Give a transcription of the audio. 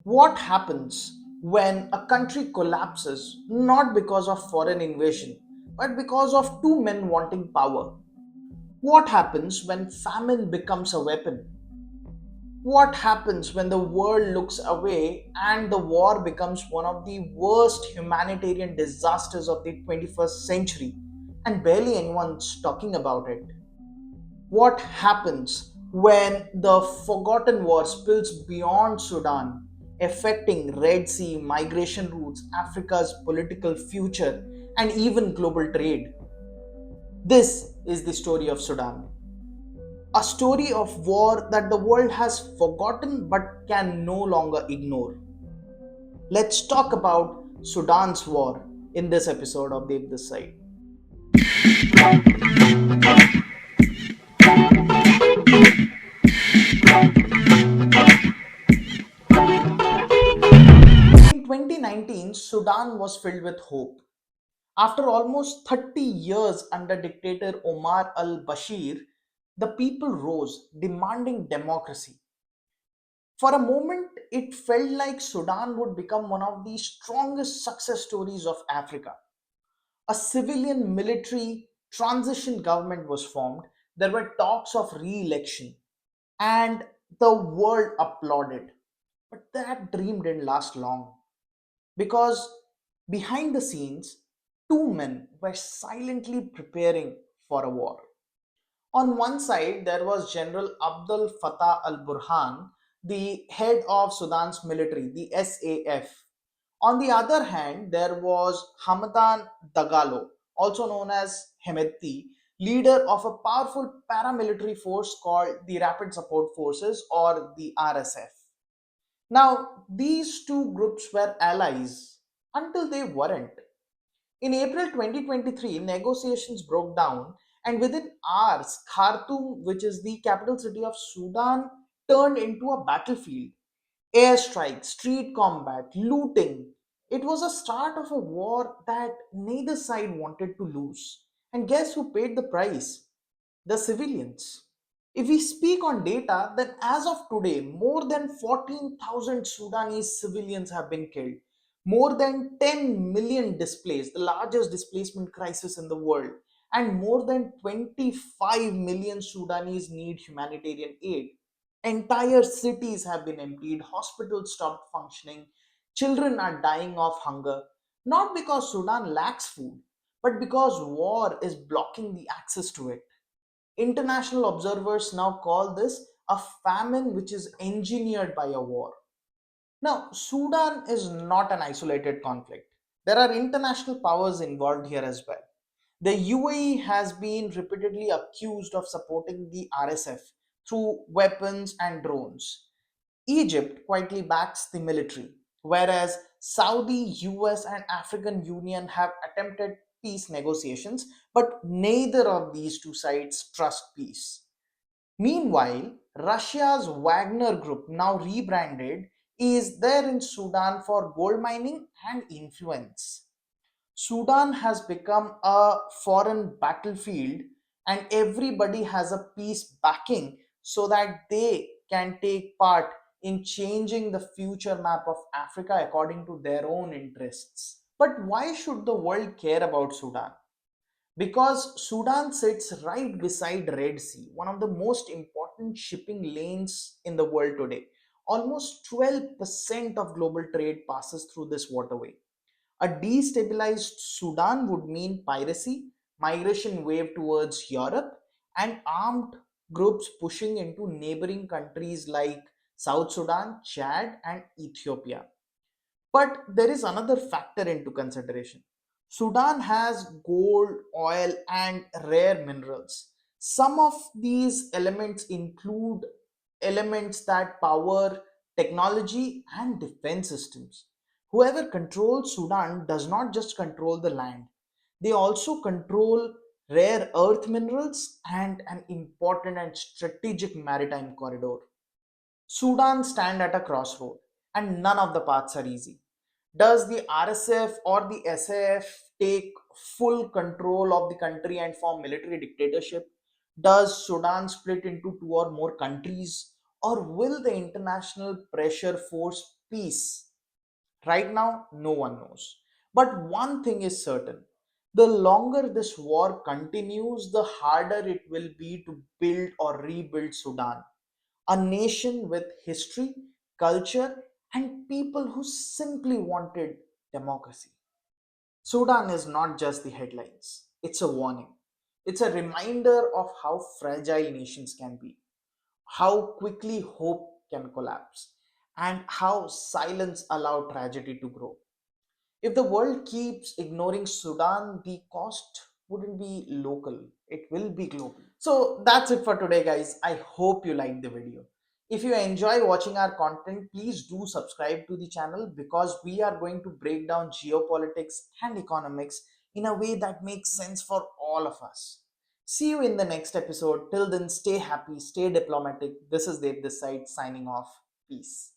What happens when a country collapses not because of foreign invasion but because of two men wanting power? What happens when famine becomes a weapon? What happens when the world looks away and the war becomes one of the worst humanitarian disasters of the 21st century and barely anyone's talking about it? What happens when the forgotten war spills beyond Sudan, affecting Red Sea migration routes, Africa's political future, and even global trade? This is the story of Sudan, a story of war that the world has forgotten but can no longer ignore. Let's talk about Sudan's war in this episode of Dev This Side. In 2019, Sudan was filled with hope. After almost 30 years under dictator Omar al Bashir, the people rose, demanding democracy. For a moment, it felt like Sudan would become one of the strongest success stories of Africa. A civilian military transition government was formed. There were talks of re election, and the world applauded. But that dream didn't last long because behind the scenes, two men were silently preparing for a war. On one side, there was General Abdel Fattah al Burhan, the head of Sudan's military, the SAF. On the other hand, there was Hamadan Dagalo, also known as Hemedti, leader of a powerful paramilitary force called the Rapid Support Forces or the RSF. Now, these two groups were allies until they weren't. In April 2023, negotiations broke down, and within hours, Khartoum, which is the capital city of Sudan, turned into a battlefield. Airstrikes, street combat, looting. It was a start of a war that neither side wanted to lose. And guess who paid the price? The civilians. If we speak on data, then as of today, more than 14,000 Sudanese civilians have been killed. More than 10 million displaced, the largest displacement crisis in the world. And more than 25 million Sudanese need humanitarian aid. Entire cities have been emptied, hospitals stopped functioning, children are dying of hunger. Not because Sudan lacks food, but because war is blocking the access to it. International observers now call this a famine which is engineered by a war. Now, Sudan is not an isolated conflict. There are international powers involved here as well. The UAE has been repeatedly accused of supporting the RSF through weapons and drones. Egypt quietly backs the military, whereas Saudi, US, and African Union have attempted peace negotiations, but neither of these two sides trust peace. Meanwhile, Russia's Wagner Group, now rebranded, is there in Sudan for gold mining and influence. Sudan has become a foreign battlefield, and everybody has a peace backing so that they can take part in changing the future map of Africa according to their own interests. But why should the world care about Sudan? Because Sudan sits right beside Red Sea, one of the most important shipping lanes in the world today. Almost 12% of global trade passes through this waterway. A destabilized Sudan would mean piracy, migration wave towards Europe, and armed groups pushing into neighboring countries like South Sudan, Chad, and Ethiopia. But there is another factor into consideration. Sudan has gold, oil, and rare minerals. Some of these elements include elements that power technology and defense systems. Whoever controls Sudan does not just control the land, they also control rare earth minerals and an important and strategic maritime corridor. Sudan stand at a crossroad, and none of the paths are easy. Does the RSF or the SAF take full control of the country and form military dictatorship? Does Sudan split into two or more countries? Or will the international pressure force peace? Right now, no one knows. But one thing is certain: the longer this war continues, the harder it will be to build or rebuild Sudan, a nation with history, culture, and people who simply wanted democracy. Sudan is not just the headlines, it's a warning. It's a reminder of how fragile nations can be, how quickly hope can collapse, and how silence allows tragedy to grow. If the world keeps ignoring Sudan, the cost wouldn't be local, it will be global. So that's it for today, guys. I hope you liked the video. If you enjoy watching our content, please do subscribe to the channel because we are going to break down geopolitics and economics in a way that makes sense for all of us. See you in the next episode. Till then, stay happy, stay diplomatic. This is Dev this side signing off. Peace.